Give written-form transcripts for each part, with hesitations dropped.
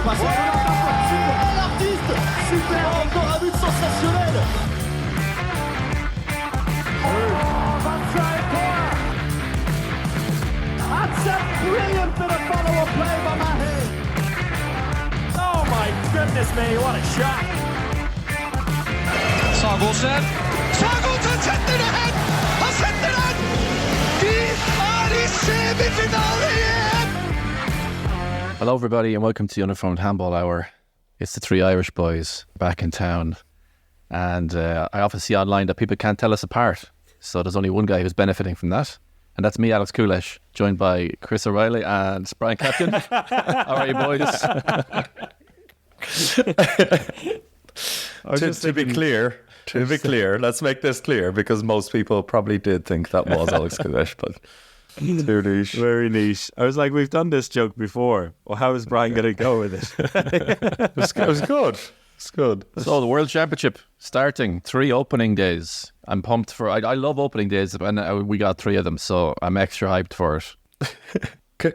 passe. Super, l'artiste. Super, encore un but sensationnel. That's a brilliant bit of follow-up play by Mahe. Oh my goodness me, what a shot. Sagosen setter det hen! Han setter den! De er i semifinale igjen! Hello everybody and welcome to the Uniformed Handball Hour. It's the three Irish boys back in town, and I often see online that people can't tell us apart, so there's only one guy who's benefiting from that, and that's me, Alex Kulesh, joined by Chris O'Reilly and Brian Captain. How are you boys? To be clear, let's make this clear, because most people probably did think that was Alex Kulesh, but too niche. Very niche. I was like, we've done this joke before. Well, how is Brian going to go with it? It was good. It's good. So the World Championship starting, 3 opening days. I'm pumped for it. I love opening days, and we got 3 of them, so I'm extra hyped for it.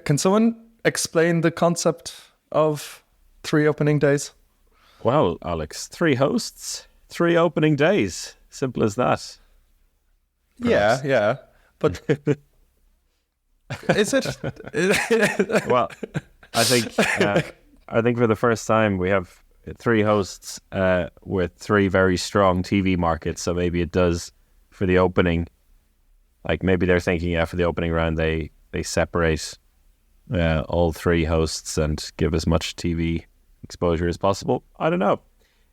Can someone explain the concept of 3 opening days? Well, Alex, 3 hosts, 3 opening days. Simple as that. Perhaps. Yeah. But is it? Well, I think for the first time we have 3 hosts with 3 very strong TV markets. So maybe it does for the opening. Like maybe they're thinking, for the opening round they separate all 3 hosts and give as much TV exposure as possible. I don't know.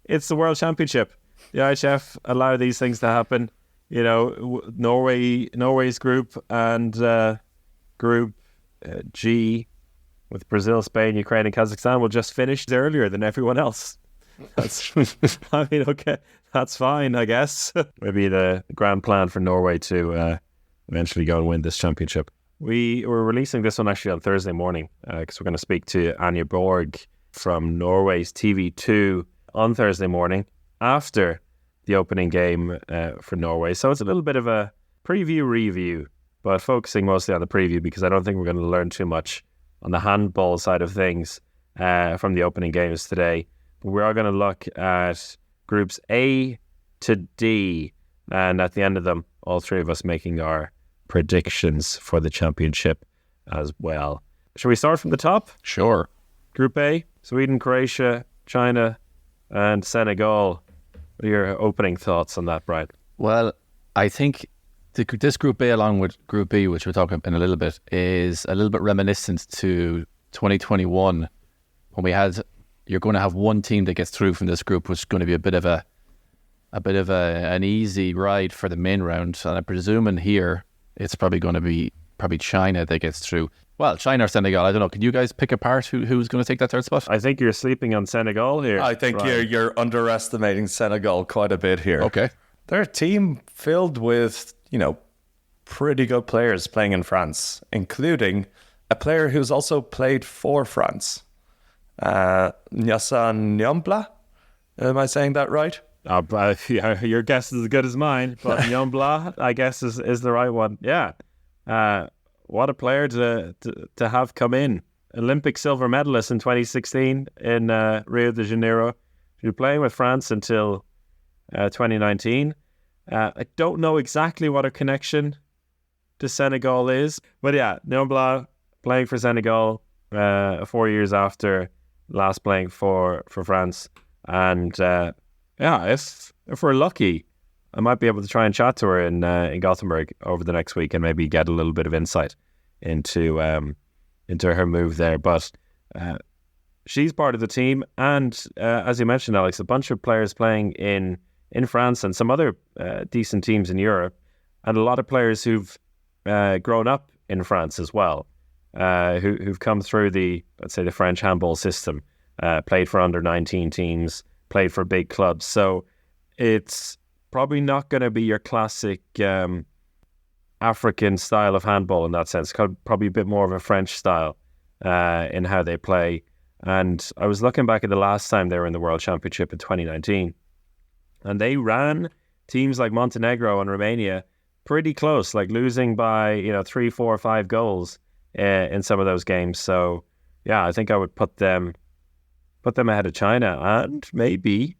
It's the World Championship. The IHF allow these things to happen. You know, Norway's group and Group G with Brazil, Spain, Ukraine, and Kazakhstan will just finish earlier than everyone else. That's, I mean, okay, that's fine, I guess. Maybe the grand plan for Norway to eventually go and win this championship. We were releasing this one actually on Thursday morning because we're going to speak to Anja Borg from Norway's TV2 on Thursday morning after the opening game for Norway. So it's a little bit of a preview review, but focusing mostly on the preview because I don't think we're going to learn too much on the handball side of things from the opening games today. But we are going to look at groups A to D, and at the end of them, all 3 of us making our predictions for the championship as well. Shall we start from the top? Sure. Group A, Sweden, Croatia, China, and Senegal. What are your opening thoughts on that, Brian? Well, I think this Group A, along with Group B, which we'll talk about in a little bit, is a little bit reminiscent to 2021 when we had, you're going to have one team that gets through from this group, which is going to be a bit of an easy ride for the main round. And I'm presuming here it's probably going to be China that gets through. Well, China or Senegal, I don't know. Can you guys pick apart who's going to take that third spot? I think you're sleeping on Senegal here. I think you're underestimating Senegal quite a bit here. Okay. They're a team filled with, pretty good players playing in France, including a player who's also played for France. Nyasa Nyombla? Am I saying that right? Your guess is as good as mine, but Nyombla, I guess, is the right one. Yeah. What a player to have come in. Olympic silver medalist in 2016 in Rio de Janeiro. She was playing with France until 2019. I don't know exactly what her connection to Senegal is, but yeah, Nyombla playing for Senegal 4 years after last playing for France. And if we're lucky, I might be able to try and chat to her in Gothenburg over the next week and maybe get a little bit of insight into her move there. But she's part of the team, and as you mentioned, Alex, a bunch of players playing in France and some other decent teams in Europe, and a lot of players who've grown up in France as well, who've come through the French handball system, played for under-19 teams, played for big clubs. So it's probably not going to be your classic African style of handball in that sense. Probably a bit more of a French style in how they play. And I was looking back at the last time they were in the World Championship in 2019, and they ran teams like Montenegro and Romania pretty close, like losing by 3, 4, 5 goals in some of those games. So yeah, I think I would put them put them ahead of China, and maybe.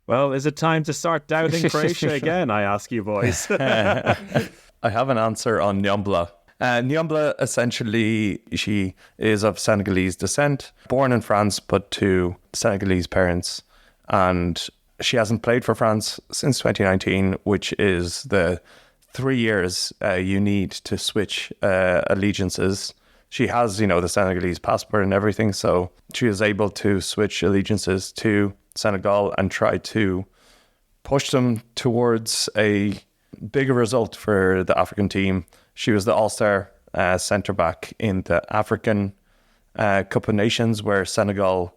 Well, is it time to start doubting Croatia again? I ask you, boys. I have an answer on Nyombla. Nyombla, essentially, she is of Senegalese descent, born in France, but to Senegalese parents. And she hasn't played for France since 2019, which is the 3 years you need to switch allegiances. She has, the Senegalese passport and everything, so she is able to switch allegiances to Senegal and try to push them towards a bigger result for the African team. She was the all-star centre-back in the African Cup of Nations, where Senegal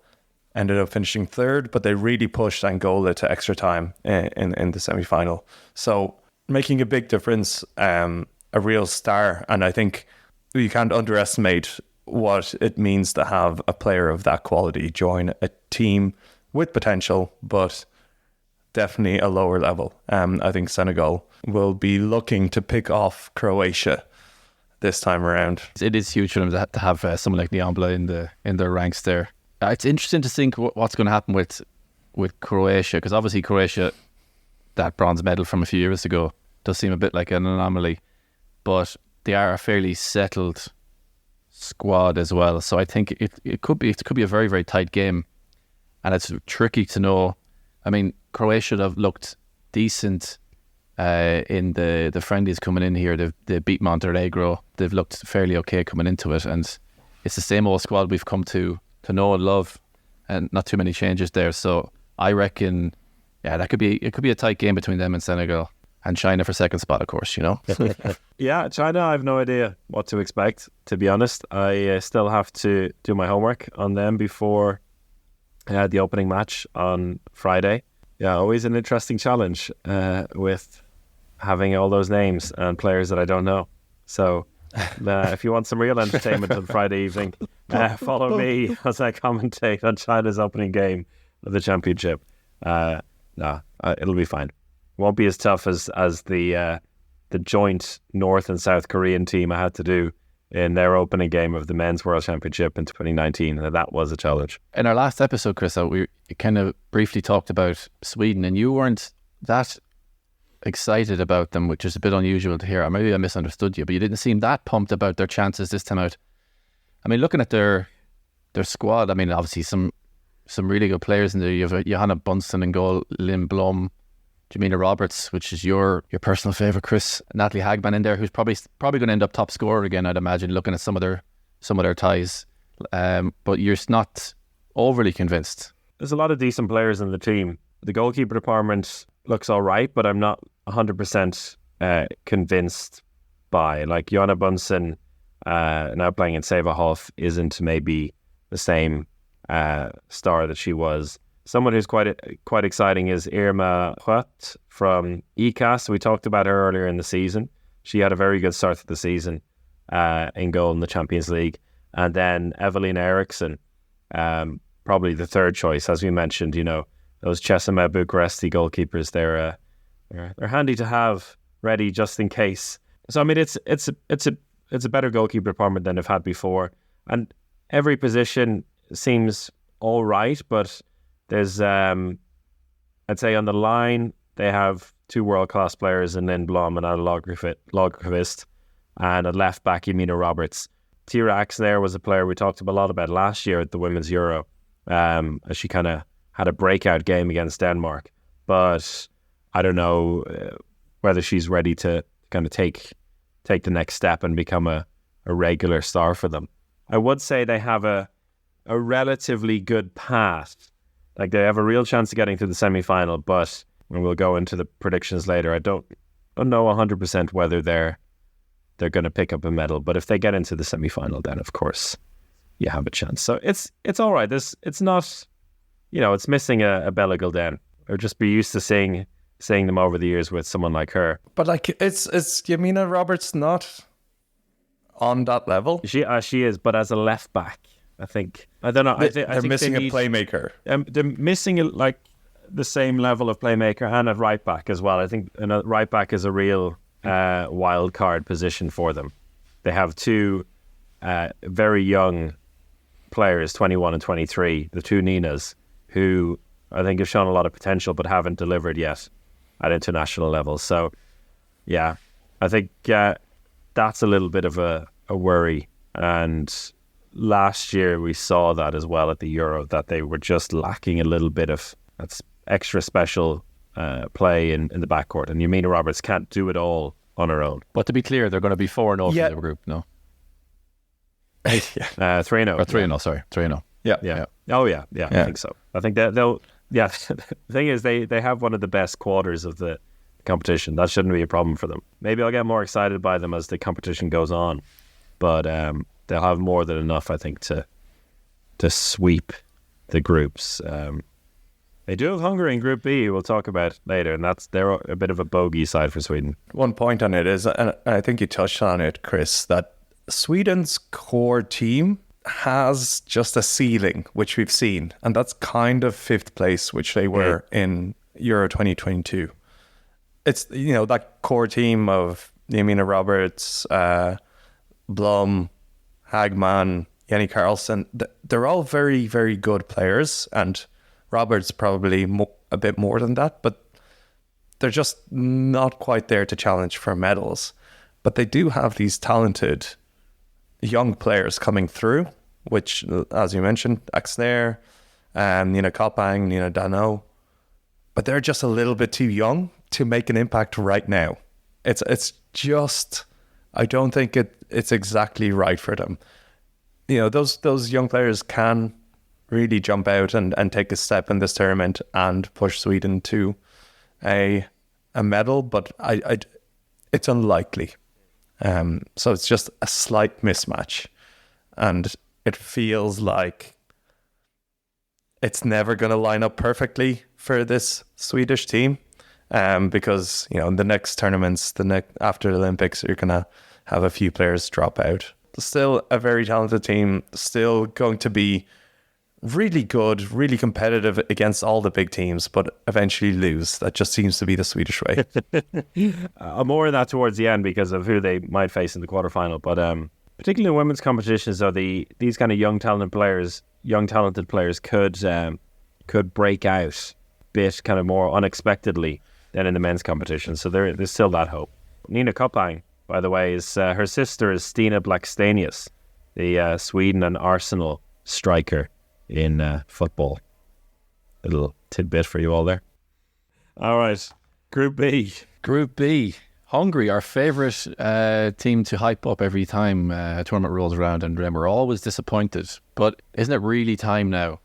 ended up finishing third, but they really pushed Angola to extra time in the semi-final. So making a big difference, a real star. And I think you can't underestimate what it means to have a player of that quality join a team with potential, but definitely a lower level. I think Senegal will be looking to pick off Croatia this time around. It is huge for them to have someone like Nyombla in their ranks there. It's interesting to think what's going to happen with Croatia, because obviously Croatia, that bronze medal from a few years ago, does seem a bit like an anomaly, but they are a fairly settled squad as well. So I think it could be a very, very tight game, and it's tricky to know. I mean, Croatia have looked decent in the friendlies coming in here. They beat Montenegro. They've looked fairly okay coming into it, and it's the same old squad we've come to know and love, and not too many changes there. So I reckon, it could be a tight game between them and Senegal, and China for second spot, of course. Yeah, China, I have no idea what to expect, to be honest. I still have to do my homework on them before the opening match on Friday. Yeah, always an interesting challenge with having all those names and players that I don't know. So if you want some real entertainment on Friday evening, follow me as I commentate on China's opening game of the championship. It'll be fine. Won't be as tough as the joint North and South Korean team I had to do in their opening game of the Men's World Championship in 2019. That was a challenge. In our last episode, Chris, we kind of briefly talked about Sweden, and you weren't that excited about them, which is a bit unusual to hear. Or maybe I misunderstood you, but you didn't seem that pumped about their chances this time out. I mean, looking at their squad, I mean, obviously some really good players in there. You have Johanna Bunsen in goal, Lynn Blom, Jamina Roberts, which is your personal favourite, Chris. Natalie Hagman in there, who's probably going to end up top scorer again, I'd imagine, looking at some of their ties. But you're not overly convinced. There's a lot of decent players in the team. The goalkeeper department looks all right, but I'm not 100% convinced by. Like, Johanna Bunsen, now playing in Sävehof, isn't maybe the same star that she was. Someone who's quite exciting is Irma Hutt from ECAS. We talked about her earlier in the season. She had a very good start to the season in goal in the Champions League. And then Evelyn Eriksson, probably the third choice, as we mentioned. Those Chesima Bucharesti goalkeepers, they're handy to have ready just in case. So I mean, it's a better goalkeeper department than they've had before, and every position seems all right, but there's, I'd say on the line, they have two world-class players in Lynn Blom and Anna Lagerqvist, and at left back, Jamina Roberts. Tira Ax there was a player we talked a lot about last year at the Women's Euro, as she kind of had a breakout game against Denmark. But I don't know whether she's ready to kind of take the next step and become a regular star for them. I would say they have a relatively good path. Like, they have a real chance of getting to the semi-final, but when we'll go into the predictions later, I don't know 100% whether they're going to pick up a medal. But if they get into the semi-final, then of course you have a chance. So it's all right. It's not, it's missing a Bella Gulden. Or just be used to seeing them over the years with someone like her. But like, it's Jamina Roberts not on that level? She is, but as a left back, I think. I don't know. They're missing a playmaker. They're missing the same level of playmaker, and at right back as well. I think right back is a real wild card position for them. They have two very young players, 21 and 23, the two Ninas, who I think have shown a lot of potential but haven't delivered yet at international levels. So, yeah, I think that's a little bit of a worry. And last year we saw that as well at the Euro, that they were just lacking a little bit of that's extra special play in the backcourt. And Yamina Roberts can't do it all on her own. But to be clear, they're going to be 4-0 Yeah. for the group, no? 3-0. Or 3-0, sorry. 3-0. Yeah. Oh, yeah. I think so. I think that they'll... Yeah, the thing is, they have one of the best quarters of the competition. That shouldn't be a problem for them. Maybe I'll get more excited by them as the competition goes on. But they'll have more than enough, I think, to sweep the groups. They do have Hungary in Group B, we'll talk about later, and they're a bit of a bogey side for Sweden. One point on it is, and I think you touched on it, Chris, that Sweden's core team has just a ceiling, which we've seen, and that's kind of fifth place, which they were in Euro 2022. It's, that core team of Yamina Roberts, Blum, Hagman, Jenny Carlson, they're all very, very good players, and Roberts probably a bit more than that, but they're just not quite there to challenge for medals. But they do have these talented young players coming through, which, as you mentioned, Axner, Nina Koppang, Nina Dano, but they're just a little bit too young to make an impact right now. It's just, I don't think it's exactly right for them. Those young players can really jump out and take a step in this tournament and push Sweden to a medal, but it's unlikely. So it's just a slight mismatch, and it feels like it's never going to line up perfectly for this Swedish team, because the next tournaments, after the Olympics, you're going to have a few players drop out. Still a very talented team, still going to be really good, really competitive against all the big teams, but eventually lose. That just seems to be the Swedish way. More of that towards the end because of who they might face in the quarterfinal. But particularly in women's competitions, though, these kind of young talented players could break out a bit kind of more unexpectedly than in the men's competition. So there's still that hope. Nina Koppang, by the way, her sister is Stina Blackstenius, the Sweden and Arsenal striker in football. Little tidbit for you all there. All right, Group B. Group B. Hungary, our favourite team to hype up every time a tournament rolls around, and we're always disappointed. But isn't it really time now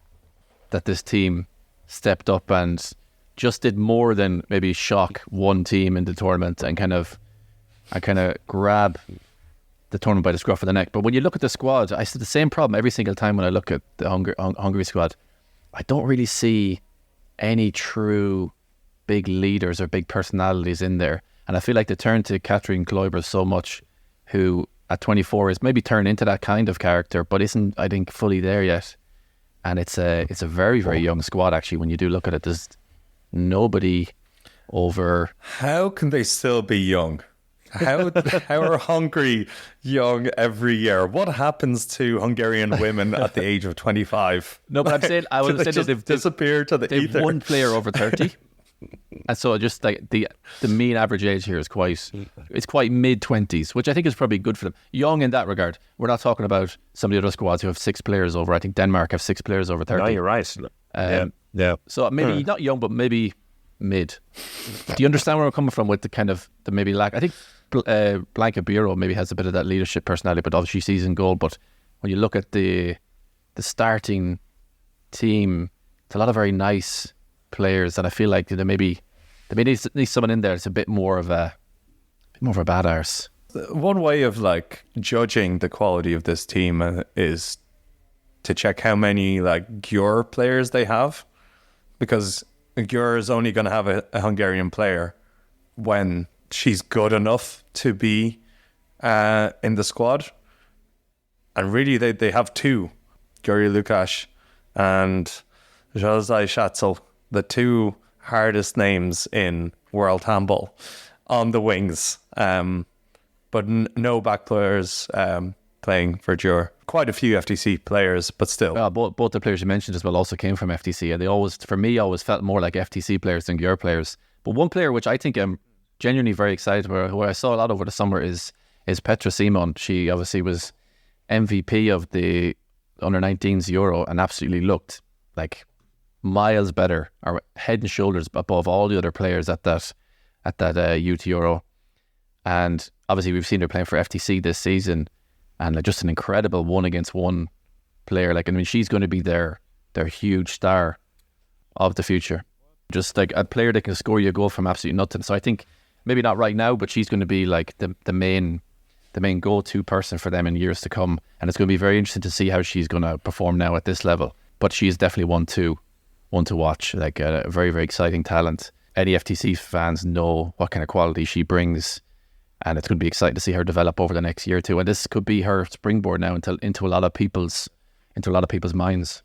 that this team stepped up and just did more than maybe shock one team in the tournament and kind of grab the tournament by the scruff of the neck? But when you look at the squad, I see the same problem every single time when I look at the Hungary squad. I don't really see any true big leaders or big personalities in there. And I feel like they turn to Katrin Kloiber so much, who at 24 is maybe turned into that kind of character, but isn't, I think, fully there yet. And it's a very, very young squad, actually, when you do look at it. There's nobody over... How can they still be young? How are Hungary young every year? What happens to Hungarian women at the age of 25? No, but I'm saying, I would say they've disappeared to the they've ether. one player over 30. And so just like the mean average age here is quite mid-20s, which I think is probably good for them. Young in that regard. We're not talking about some of the other squads who have 6 players over. I think Denmark have 6 players over 30. No, you're right. Yeah. So maybe not young, but maybe mid. Do you understand where I'm coming from with the kind of the maybe lack? I think Blanca Biro maybe has a bit of that leadership personality, but obviously she's in goal. But when you look at the starting team, it's a lot of very nice players, and I feel like they maybe need someone in there that's a bit more of a bad arse. One way of like judging the quality of this team is to check how many like Győr players they have, because Győr is only going to have a Hungarian player when she's good enough to be in the squad. And really they have 2, Győri Lukács and Josai Schatzel, the 2 hardest names in world handball, on the wings. But no back players. playing for Jura. Quite a few FTC players, but still. Well, both the players you mentioned as well also came from FTC, and they always, for me, always felt more like FTC players than Jura players. But one player which I think I'm genuinely very excited about, who I saw a lot over the summer, is Petra Simon. She obviously was MVP of the under-19s Euro and absolutely looked like miles better, or head and shoulders above all the other players at that Youth Euro. And obviously we've seen her playing for FTC this season, and like just an incredible 1-against-1 player. Like, I mean, she's going to be their huge star of the future. Just like a player that can score you a goal from absolutely nothing. So I think maybe not right now, but she's going to be like the main go-to person for them in years to come. And it's going to be very interesting to see how she's going to perform now at this level. But she is definitely one to watch. Like a very, very exciting talent. Any FTC fans know what kind of quality she brings, and it's going to be exciting to see her develop over the next year or two. And this could be her springboard now into a lot of people's minds.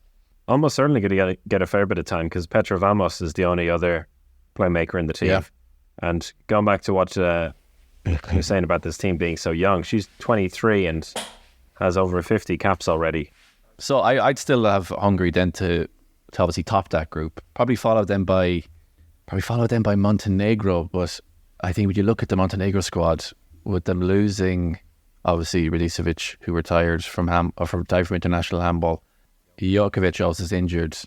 Almost certainly going to get a fair bit of time, because Petra Vamos is the only other playmaker in the team. Yeah. And going back to what you're saying about this team being so young, she's 23 and has over 50 caps already. So I'd still have Hungary then to obviously top that group. Probably followed them by Montenegro, but I think when you look at the Montenegro squad, with them losing obviously Radicevic, who retired from international handball, Jokovic also is injured.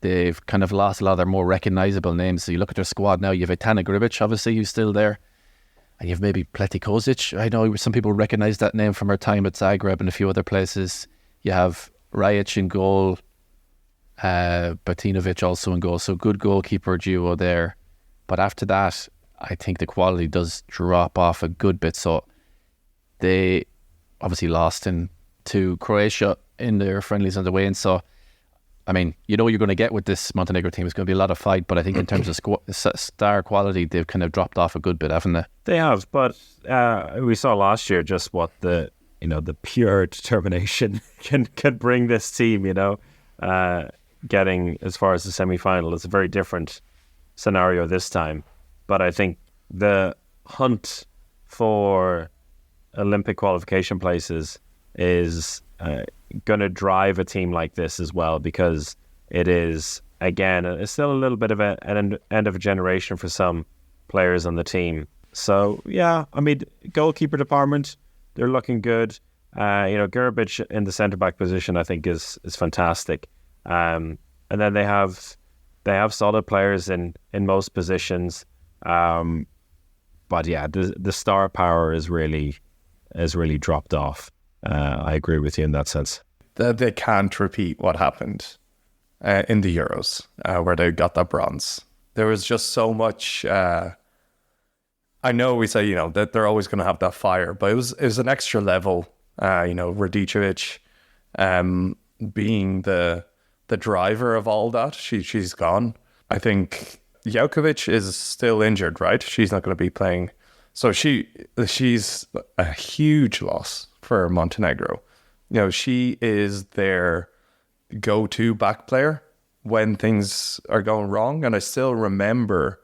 They've kind of lost a lot of their more recognisable names. So you look at their squad now, you have Tana Gribic, obviously, who's still there. And you have maybe Pleti Kozic. I know some people recognise that name from her time at Zagreb and a few other places. You have Rajic in goal, Batinovic also in goal. So good goalkeeper duo there. But after that, I think the quality does drop off a good bit. So they obviously lost to Croatia in their friendlies on the way in. So, I mean, you know what you're going to get with this Montenegro team. It's going to be a lot of fight, but I think in terms of star quality, they've kind of dropped off a good bit, haven't they? They have, but we saw last year just what the pure determination can bring this team. Getting as far as the semi-final. It's a very different scenario this time, but I think the hunt for Olympic qualification places is going to drive a team like this as well, because it is, again, it's still a little bit of an end of a generation for some players on the team. So yeah, I mean, goalkeeper department, they're looking good. Gurbic in the centre back position, I think is fantastic. And then they have solid players in most positions. But yeah, the star power is really dropped off. I agree with you in that sense. They can't repeat what happened in the Euros, where they got that bronze. There was just so much. I know we say that they're always going to have that fire, but it was an extra level. Radicevic being the driver of all that. She's gone. I think Jokovic is still injured, right? She's not going to be playing. So she's a huge loss for Montenegro. She is their go-to back player when things are going wrong. And I still remember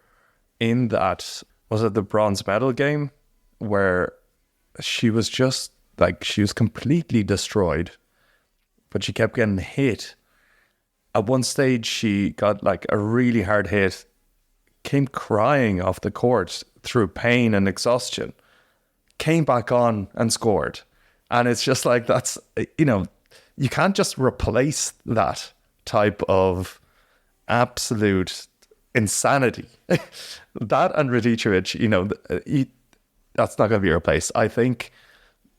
in that, was it the bronze medal game, where she was just like, she was completely destroyed, but she kept getting hit. At one stage, she got like a really hard hit, came crying off the court through pain and exhaustion, came back on and scored. And it's just like, that's, you can't just replace that type of absolute insanity. That and Radicevic, that's not going to be replaced. I think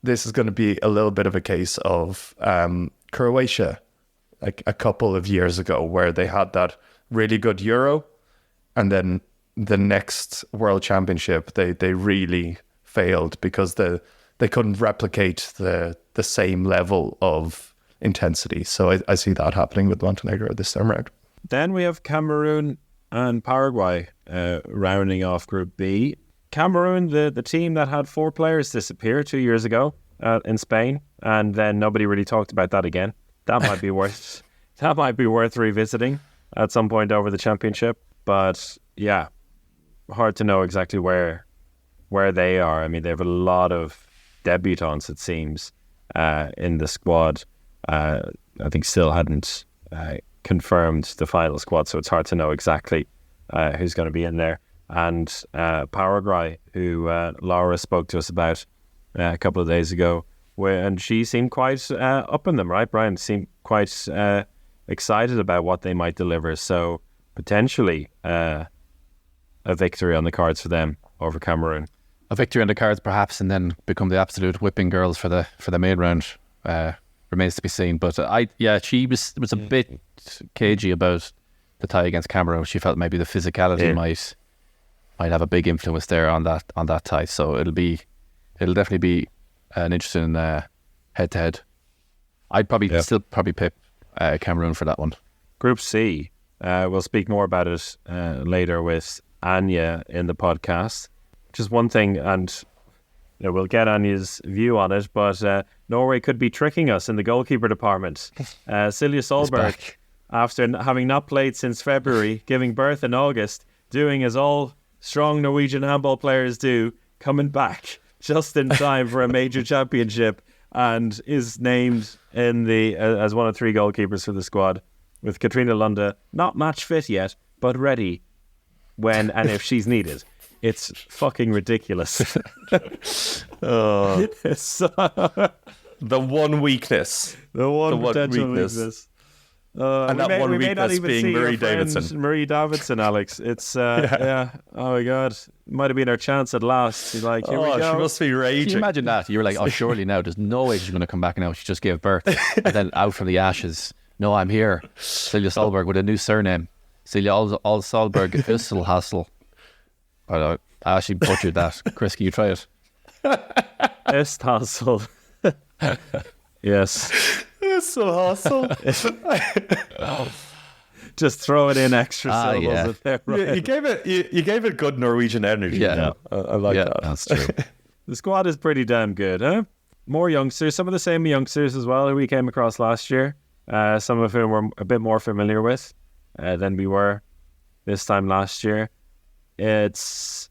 this is going to be a little bit of a case of Croatia, like a couple of years ago, where they had that really good Euro, and then the next World Championship they really failed because they couldn't replicate the same level of intensity. So I see that happening with Montenegro this time around. Then we have Cameroon and Paraguay rounding off Group B. Cameroon, the team that had 4 players disappear 2 years ago in Spain, and then nobody really talked about that again. That might be worth revisiting at some point over the championship. But yeah, hard to know exactly where they are. I mean, they have a lot of debutants, it seems. in the squad. I think still hadn't confirmed the final squad, so it's hard to know exactly who's going to be in there. And Paraguay, who Laura spoke to us about a couple of days ago, and she seemed quite up in them, right, Brian? Seemed quite excited about what they might deliver. So potentially a victory on the cards for them over Cameroon. A victory on the cards, perhaps, and then become the absolute whipping girls for the main round. Remains to be seen. But she was a bit cagey about the tie against Cameroon. She felt maybe the physicality might have a big influence there on that tie. So it'll definitely be an interesting head to head. I'd still pick Cameroon for that one. Group C. We'll speak more about it later with Anja in the podcast. Just one thing, and we'll get Anja's view on it, but Norway could be tricking us in the goalkeeper department. Silja Solberg, after having not played since February, giving birth in August, doing as all strong Norwegian handball players do, coming back just in time for a major championship, and is named in the as one of 3 goalkeepers for the squad, with Katrina Lunde not match fit yet, but ready when and if she's needed. It's fucking ridiculous. The one weakness. The one potential weakness. And that one weakness being Marie Davidson. Marie Davidson, Alex. It's, oh my God. Might have been our chance at last. She's like, here we go. She must be raging. Can you imagine that? You were like, oh, surely now, there's no way she's going to come back now. She just gave birth. And then out from the ashes, no, I'm here. Silja Solberg with a new surname. Silja Solberg Usselhassel. I actually butchered that. Chris, can you try it? Esthassel. Yes. Usselhassel. Just throw it in extra syllables in there. Right? You gave it good Norwegian energy. Yeah. I like that. That's true. The squad is pretty damn good, huh? More youngsters, some of the same youngsters as well who we came across last year. Some of whom we're a bit more familiar with than we were this time last year. It's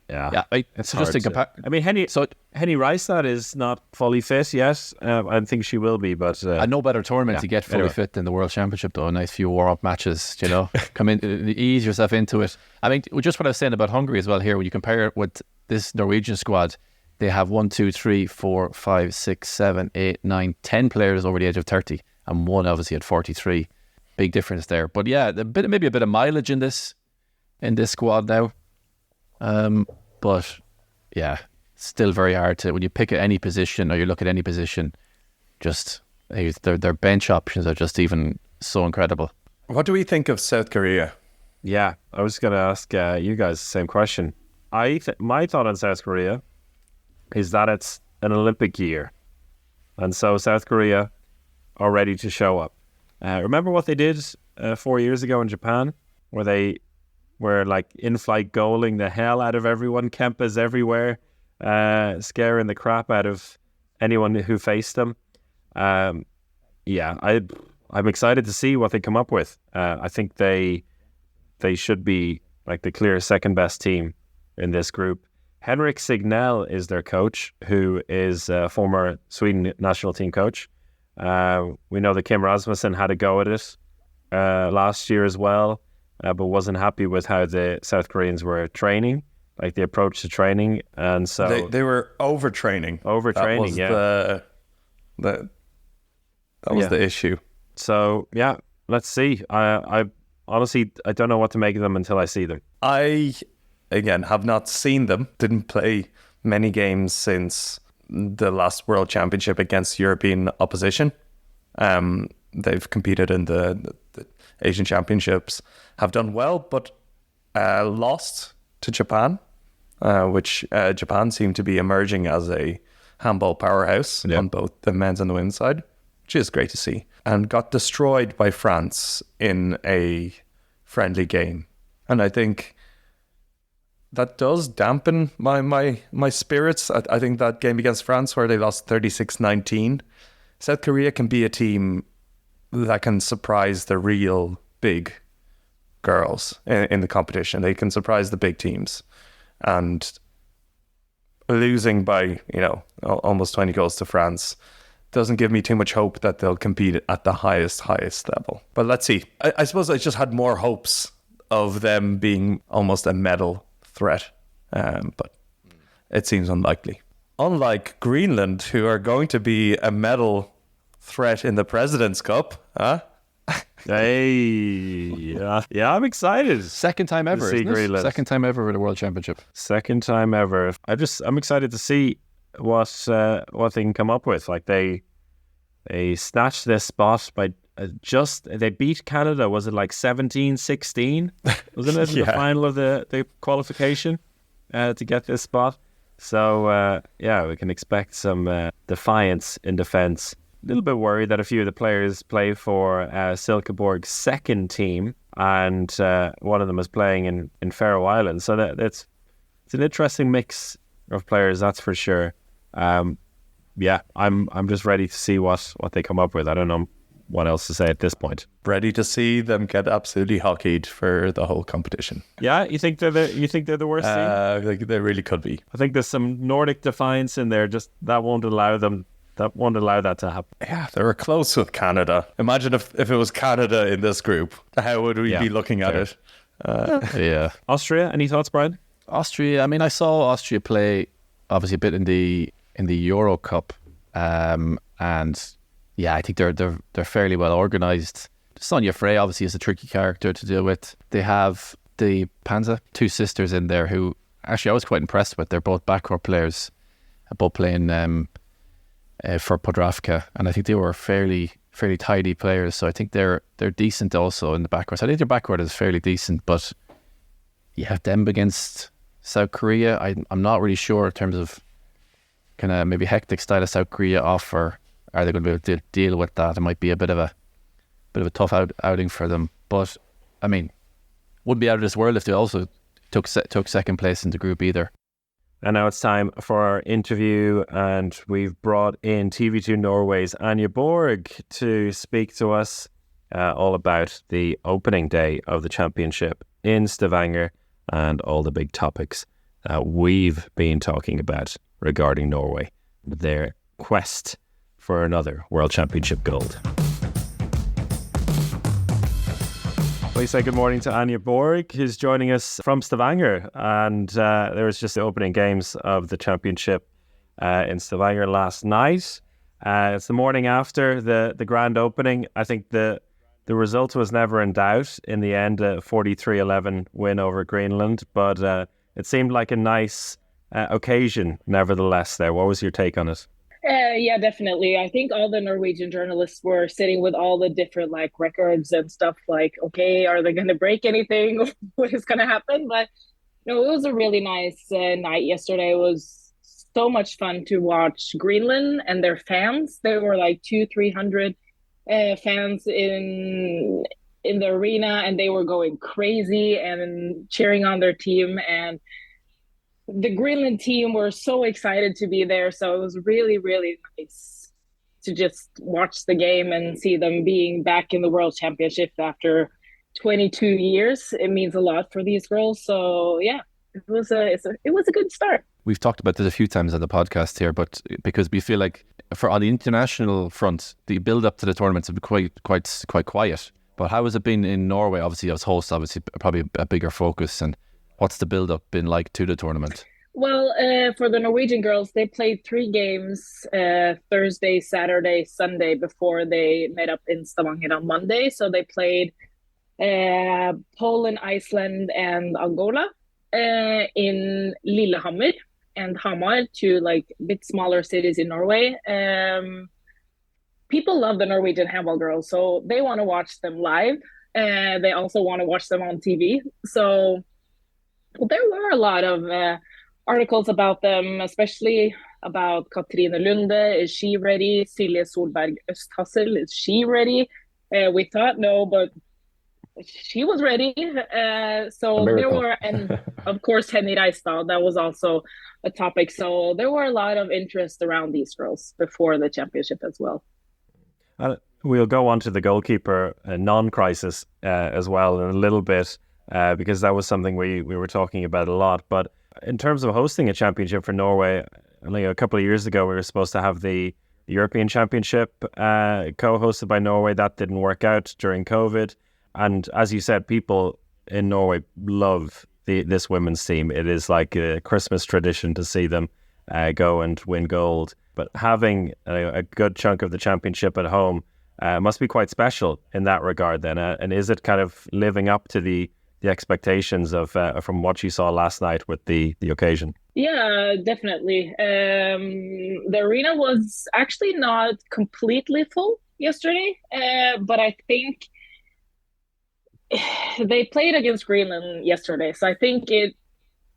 it's just in I mean, Henny Reistad is not fully fit yet. I think she will be, but no better tournament to get fully fit than the World Championship, though. A nice few warm-up matches, come in, ease yourself into it. I mean, just what I was saying about Hungary as well here, when you compare it with this Norwegian squad, they have 1, 2, 3, 4, 5, 6, 7, 8, 9, 10 players over the age of 30, and one obviously at 43. Big difference there. But yeah, maybe a bit of mileage in this squad now. But yeah, still very hard to, when you pick at any position or you look at any position, just their bench options are just even so incredible. What do we think of South Korea? Yeah, I was going to ask you guys the same question. My thought on South Korea is that it's an Olympic year, and so South Korea are ready to show up. Remember what they did 4 years ago in Japan, where they were like in-flight goaling the hell out of everyone, Kempas everywhere, scaring the crap out of anyone who faced them. I'm excited to see what they come up with. I think they should be like the clear second best team in this group. Henrik Signell is their coach, who is a former Sweden national team coach. We know that Kim Rasmussen had a go at it last year as well. But wasn't happy with how the South Koreans were training, like the approach to training, and so they were overtraining. Overtraining, that was the issue. So yeah, let's see. I honestly don't know what to make of them until I see them. I again have not seen them. Didn't play many games since the last World Championship against European opposition. They've competed in the Asian Championships, have done well, but lost to Japan, which Japan seemed to be emerging as a handball powerhouse on both the men's and the women's side, which is great to see, and got destroyed by France in a friendly game. And I think that does dampen my spirits. I think that game against France, where they lost 36-19, South Korea can be a team that can surprise the real big girls in the competition. They can surprise the big teams. And losing by, almost 20 goals to France doesn't give me too much hope that they'll compete at the highest level. But let's see. I suppose I just had more hopes of them being almost a medal threat, but it seems unlikely. Unlike Greenland, who are going to be a medal threat in the President's Cup, huh? Hey, yeah, I'm excited. Second time ever, see isn't it? Greenland. Second time ever with a World Championship. Second time ever. I'm excited to see what they can come up with. Like they snatched this spot by they beat Canada. Was it like 17-16? Wasn't it Yeah. the final of the qualification to get this spot? So we can expect some defiance in defence. A little bit worried that a few of the players play for Silkeborg's second team, and one of them is playing in Faroe Islands. So it's an interesting mix of players, that's for sure. I'm just ready to see what they come up with. I don't know what else to say at this point. Ready to see them get absolutely hockeyed for the whole competition. Yeah, you think they're the worst team? They really could be. I think there's some Nordic defiance in there. Just that won't allow that to happen. Yeah, they were close with Canada. Imagine if it was Canada in this group. How would we be looking at it? Yeah. Austria, any thoughts, Brian? Austria, I mean, I saw Austria play obviously a bit in the Euro Cup, and yeah, I think they're fairly well organised. Sonja Frey obviously is a tricky character to deal with. They have the Panza, two sisters in there who actually I was quite impressed with. They're both backcourt players, both playing for Podravka, and I think they were fairly tidy players. So I think they're decent also in the backcourt. So I think their backcourt is fairly decent, but you have them against South Korea. I'm not really sure in terms of kind of maybe hectic style of South Korea off, or are they going to be able to deal with that? It might be a bit of a tough outing for them. But I mean, wouldn't be out of this world if they also took second place in the group either. And now it's time for our interview, and we've brought in TV2 Norway's Anja Borg to speak to us all about the opening day of the championship in Stavanger and all the big topics that we've been talking about regarding Norway, their quest for another World Championship gold. Please say good morning to Anja Borg, who's joining us from Stavanger. And there was just the opening games of the championship in Stavanger last night. It's the morning after the grand opening. I think the result was never in doubt. In the end, a 43-11 win over Greenland. But it seemed like a nice occasion, nevertheless, there. What was your take on it? Yeah, definitely. I think all the Norwegian journalists were sitting with all the different records and stuff like, okay, are they going to break anything? What is going to happen? But no, it was a really nice night yesterday. It was so much fun to watch Greenland and their fans. There were 200-300 fans in the arena, and they were going crazy and cheering on their team. And the Greenland team were so excited to be there. So it was really, really nice to just watch the game and see them being back in the World Championship after 22 years. It means a lot for these girls. So yeah, it was a good start. We've talked about this a few times on the podcast here, but because we feel like on the international front, the build up to the tournaments have been quite quiet. But how has it been in Norway? Obviously, as host, obviously probably a bigger focus. And what's the build up been like to the tournament? Well, for the Norwegian girls, they played 3 games Thursday, Saturday, Sunday before they met up in Stavanger on Monday. So they played Poland, Iceland, and Angola in Lillehammer and Hamar, 2 bit smaller cities in Norway. People love the Norwegian handball girls, so they want to watch them live. They also want to watch them on TV. So there were a lot of articles about them, especially about Katrine Lunde. Is she ready? Silje Solberg Østhassel, is she ready? We thought no, but she was ready. So there were, and of course Henny Reistad, that was also a topic. So there were a lot of interest around these girls before the championship as well. We'll go on to the goalkeeper non-crisis as well in a little bit, because that was something we were talking about a lot. But in terms of hosting a championship for Norway, only a couple of years ago we were supposed to have the European Championship co-hosted by Norway. That didn't work out during COVID. And as you said, people in Norway love this women's team. It is like a Christmas tradition to see them go and win gold. But having a good chunk of the championship at home must be quite special in that regard then. And is it kind of living up to the expectations of from what you saw last night with the occasion? Yeah, definitely. The arena was actually not completely full yesterday, but I think they played against Greenland yesterday, so I think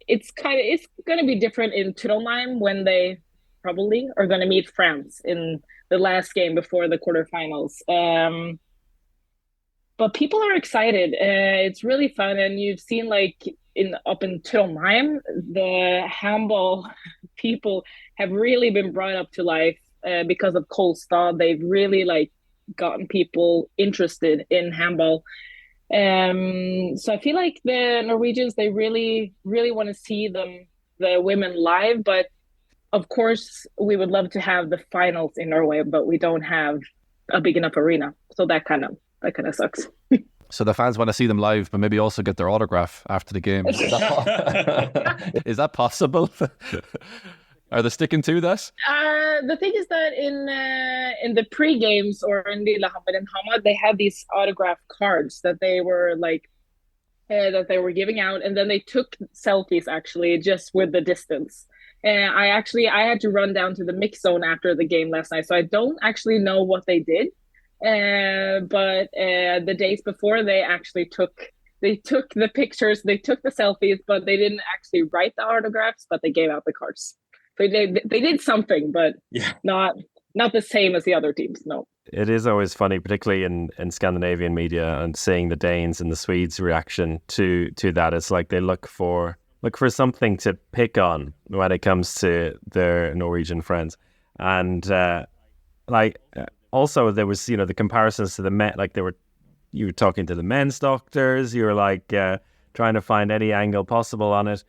it's going to be different in Trondheim when they probably are going to meet France in the last game before the quarterfinals. But people are excited. It's really fun, and you've seen like up in Trondheim, the handball people have really been brought up to life because of Kolstad. They've really like gotten people interested in handball. So I feel like the Norwegians, they really, really want to see the women live. But of course, we would love to have the finals in Norway, but we don't have a big enough arena. So that kind of sucks. So the fans want to see them live, but maybe also get their autograph after the game. Is is that possible? Are they sticking to that? The thing is that in the pre-games or in Lillehammer and Hamar, they had these autograph cards that they were like that they were giving out, and then they took selfies actually just with the distance. I had to run down to the mix zone after the game last night, so I don't actually know what they did. But the days before, they actually took the pictures, they took the selfies, but they didn't actually write the autographs, but they gave out the cards. So they did something, but not the same as the other teams. No. It is always funny, particularly in Scandinavian media, and seeing the Danes and the Swedes' reaction to that. It's like they look for something to pick on when it comes to their Norwegian friends, and also there was the comparisons to the men. Like you were talking to the men's doctors. You were like trying to find any angle possible on it.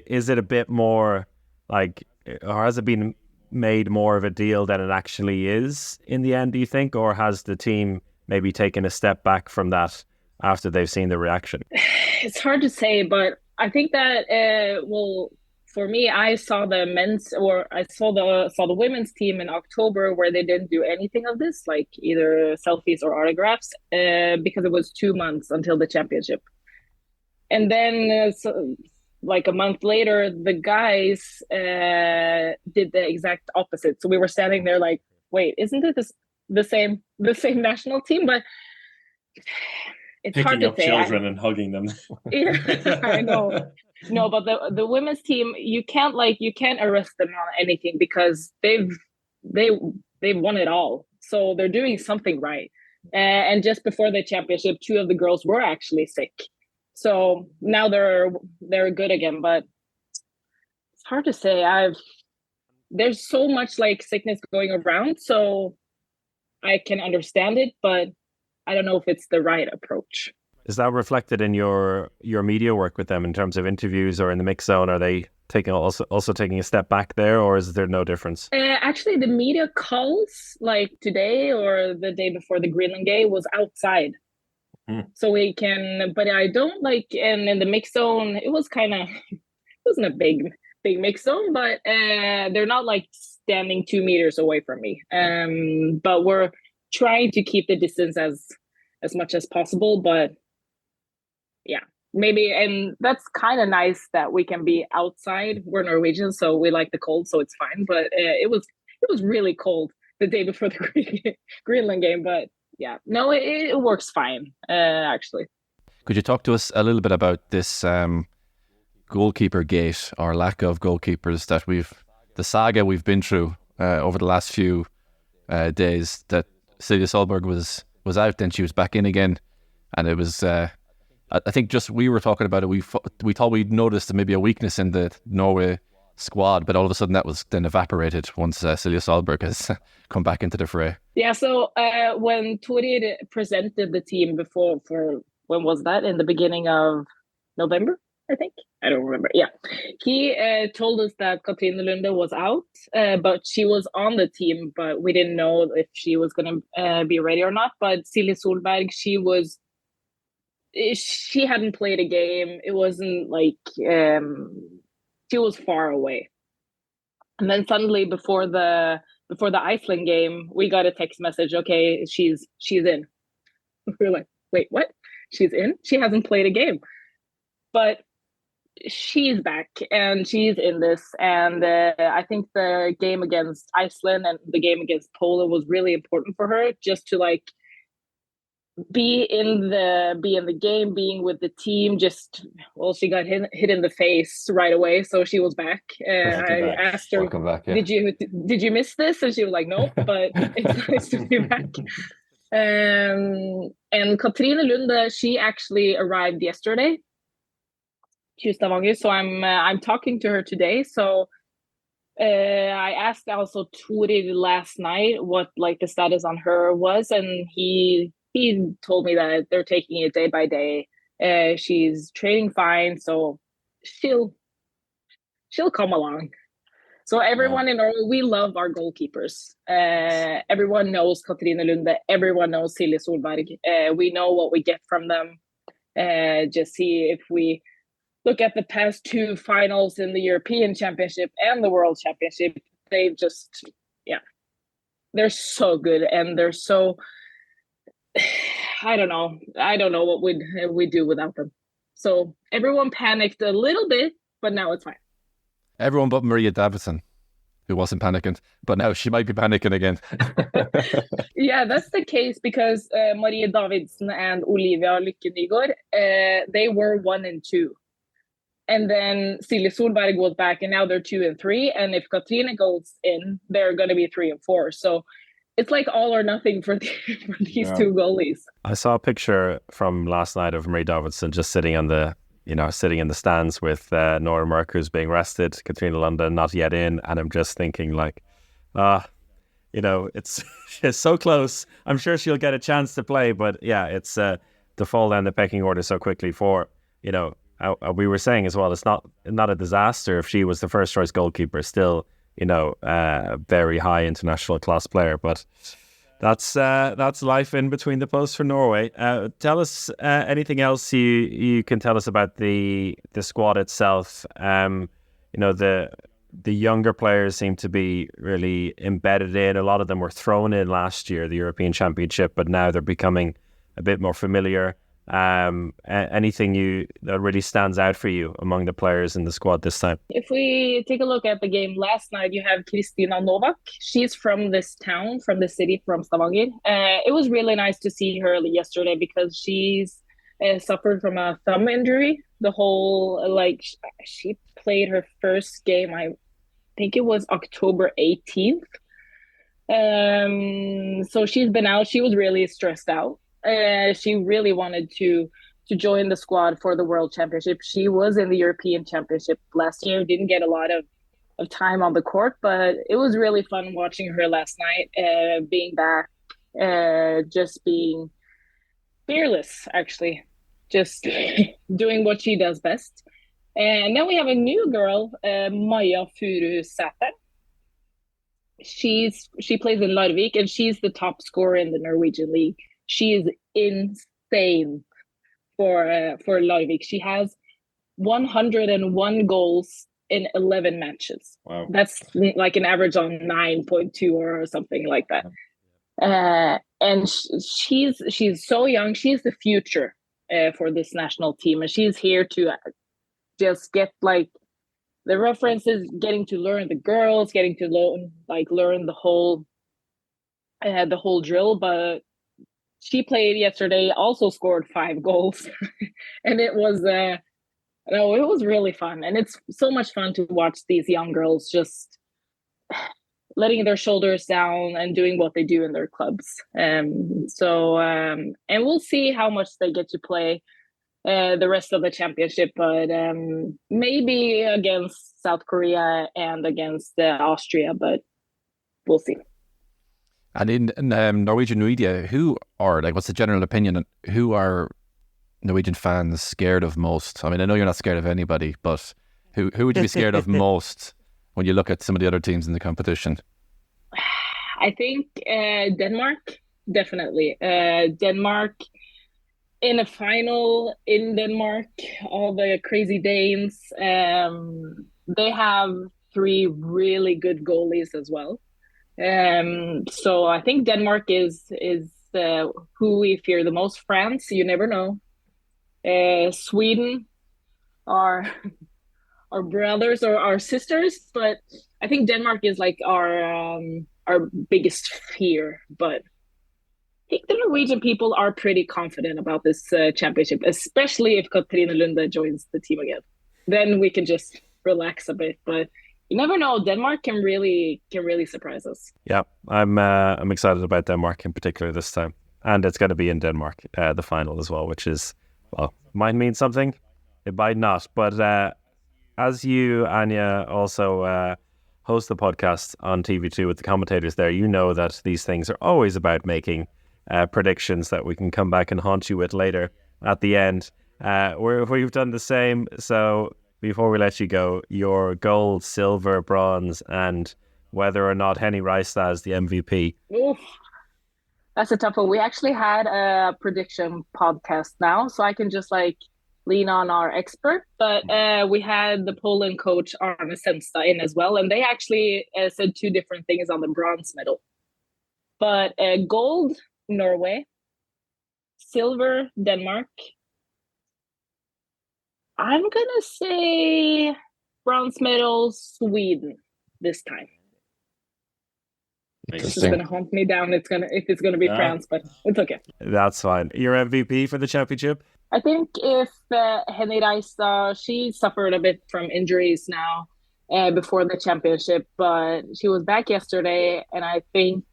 Is it a bit more like, or has it been made more of a deal than it actually is in the end, do you think? Or has the team maybe taken a step back from that after they've seen the reaction? It's hard to say, but I think that, for me, I saw the women's team in October where they didn't do anything of this, like either selfies or autographs, because it was 2 months until the championship. And then like a month later, the guys did the exact opposite. So we were standing there like, wait, isn't it the same national team? But it's picking hard to up say. children and hugging them. Yeah, I know. No, but the women's team, you can't arrest them on anything because they've won it all. So they're doing something right. And just before the championship, 2 of the girls were actually sick. So now they're good again, but it's hard to say. There's so much like sickness going around, so I can understand it, but I don't know if it's the right approach. Is that reflected in your media work with them in terms of interviews or in the mix zone? Are they also taking a step back there, or is there no difference? Actually, the media calls like today or the day before the Greenland game was outside. So we can, but I don't like, and in the mix zone, it wasn't a big mix zone, but they're not like standing 2 meters away from me. But we're trying to keep the distance as much as possible. But yeah, maybe, and that's kind of nice that we can be outside. We're Norwegian, so we like the cold, so it's fine. But it was really cold the day before the Greenland game, but. Yeah, no, it works fine, actually. Could you talk to us a little bit about this goalkeeper gate or lack of goalkeepers that the saga we've been through over the last few days, that Silje Solberg was out, then she was back in again, and it was, I think just we were talking about it, we thought we'd noticed maybe a weakness in the Norway squad, but all of a sudden that was then evaporated once Silje Solberg has come back into the fray. Yeah, so when Tori presented the team before, when was that? In the beginning of November? I think. I don't remember. Yeah. He told us that Katrine Lunde was out, but she was on the team, but we didn't know if she was going to be ready or not. But Silje Solberg, she hadn't played a game. It wasn't like she was far away. And then suddenly before the Iceland game, we got a text message. Okay, she's in. We were like, wait, what? She's in? She hasn't played a game. But she's back and she's in this. And I think the game against Iceland and the game against Poland was really important for her, just to like be in the game, being with the team. She got hit in the face right away, so she was back. I asked her, Welcome back, yeah. did you miss this? And she was like, no, but it's nice to be back. And Katrine Lunde, she actually arrived yesterday to Stavanger, so I'm talking to her today. So I asked also Tori last night what like the status on her was, and he told me that they're taking it day by day. She's training fine, so she'll come along. So everyone in Norway, we love our goalkeepers. Everyone knows Katrine Lunde. Everyone knows Silje Solberg. We know what we get from them. Just see if we look at the past two finals in the European Championship and the World Championship, they've just, they're so good, and they're so, I don't know what we'd do without them. So everyone panicked a little bit, but now it's fine. Everyone but Maria Davidson, who wasn't panicking, but now she might be panicking again. Yeah, that's the case, because Maria Davidson and Olivia Lykke Nygård, they were 1 and 2. And then Silje Solberg was back, and now they're 2 and 3. And if Katrine goes in, they're going to be 3 and 4. So it's like all or nothing for these two goalies. I saw a picture from last night of Marie Davidson just sitting in the stands with Nora Merck, who's being rested, Katrine Lunde not yet in, and I'm just thinking like, it's so close. I'm sure she'll get a chance to play, but yeah, it's to fall down the pecking order so quickly for, we were saying as well, it's not a disaster if she was the first choice goalkeeper, still, a very high international class player, but that's life in between the posts for Norway. Tell us anything else you can tell us about the squad itself. The younger players seem to be really embedded in. A lot of them were thrown in last year, the European Championship, but now they're becoming a bit more familiar. Anything that really stands out for you among the players in the squad this time? If we take a look at the game last night, you have Kristina Novak. She's from this town, from the city, from Stavanger. It was really nice to see her yesterday, because she's suffered from a thumb injury. She played her first game, I think it was October 18th. So she's been out. She was really stressed out. She really wanted to join the squad for the World Championship. She was in the European Championship last year, didn't get a lot of time on the court, but it was really fun watching her last night, being back, just being fearless, actually, just doing what she does best. And then we have a new girl, Maja Furusæter. She plays in Larvik, and she's the top scorer in the Norwegian league. She is insane for Larvik. She has 101 goals in 11 matches. Wow. That's like an average on 9.2 or something like that. And she's so young. She's the future for this national team, and she's here to just get like the references, getting to learn the girls, getting to learn the whole drill. But she played yesterday, also scored 5 goals, and it was it was really fun. And it's so much fun to watch these young girls just letting their shoulders down and doing what they do in their clubs. And we'll see how much they get to play the rest of the championship, but maybe against South Korea and against Austria, but we'll see. And in Norwegian media, what's the general opinion? Who are Norwegian fans scared of most? I mean, I know you're not scared of anybody, but who would you be scared of most when you look at some of the other teams in the competition? I think Denmark, definitely. Denmark in a final in Denmark, all the crazy Danes. They have three really good goalies as well. So I think Denmark is who we fear the most. France, you never know. Sweden are our brothers or our sisters, but I think Denmark is like our biggest fear. But I think the Norwegian people are pretty confident about this championship, especially if Katrine Lunde joins the team again. Then we can just relax a bit. But you never know. Denmark can really surprise us. Yeah, I'm excited about Denmark in particular this time, and it's going to be in Denmark, the final as well, which is, well, might mean something. It might not, but as you, Anja, also host the podcast on TV2 with the commentators there, you know that these things are always about making predictions that we can come back and haunt you with later at the end. We've done the same. So before we let you go, your gold, silver, bronze, and whether or not Henny Reistad is the MVP. Oof. That's a tough one. We actually had a prediction podcast now, so I can just lean on our expert. But we had the Poland coach Arne Semsta in as well, and they actually said two different things on the bronze medal. But gold, Norway, silver, Denmark. I'm gonna say bronze medal, Sweden this time. This is gonna hunt me down. If it's gonna be France, but it's okay. That's fine. Your MVP for the championship? I think if Henny Reistad, she suffered a bit from injuries now before the championship, but she was back yesterday, and I think,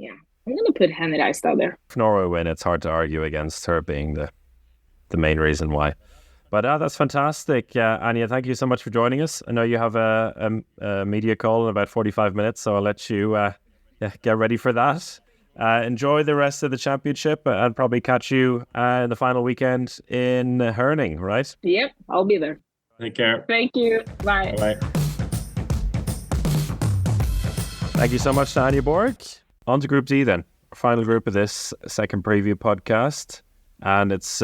I'm gonna put Henny Reistad there. If Norway win, it's hard to argue against her being the main reason why. But that's fantastic. Anja, thank you so much for joining us. I know you have a media call in about 45 minutes, so I'll let you get ready for that. Enjoy the rest of the championship and probably catch you in the final weekend in Herning, right? Yep, I'll be there. Take care. Thank you. Bye. Bye. Thank you so much to Anja Borg. On to Group D then. Final group of this second preview podcast. And it's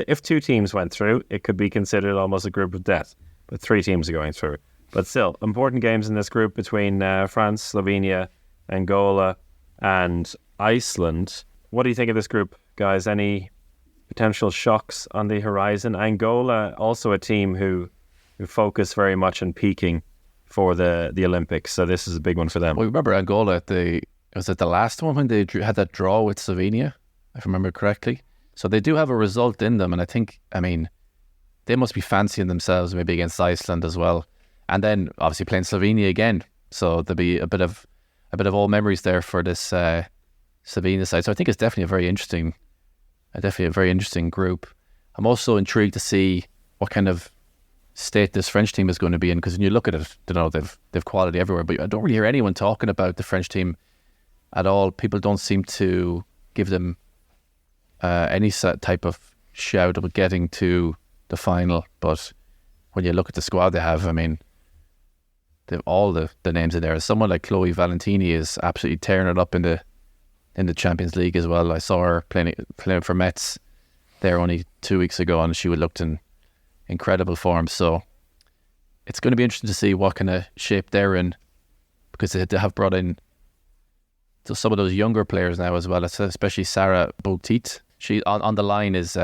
if two teams went through, it could be considered almost a group of death. But three teams are going through. But still, important games in this group between France, Slovenia, Angola, and Iceland. What do you think of this group, guys? Any potential shocks on the horizon? Angola, also a team who focus very much on peaking for the Olympics. So this is a big one for them. Well, remember Angola was it the last one when they had that draw with Slovenia, if I remember correctly? So they do have a result in them, and I mean, they must be fancying themselves maybe against Iceland as well. And then obviously playing Slovenia again. So there'll be a bit of old memories there for this Slovenia side. So I think it's definitely a very interesting group. I'm also intrigued to see what kind of state this French team is going to be in, because when you look at it, they've quality everywhere, but I don't really hear anyone talking about the French team at all. People don't seem to give them any type of shout about getting to the final. But when you look at the squad they have, I mean, all the names in there. Someone like Chloe Valentini is absolutely tearing it up in the Champions League as well. I saw her playing for Metz there only 2 weeks ago, and she looked in incredible form. So it's going to be interesting to see what kind of shape they're in, because they have brought in some of those younger players now as well, especially Sarah Boutit. She on the line is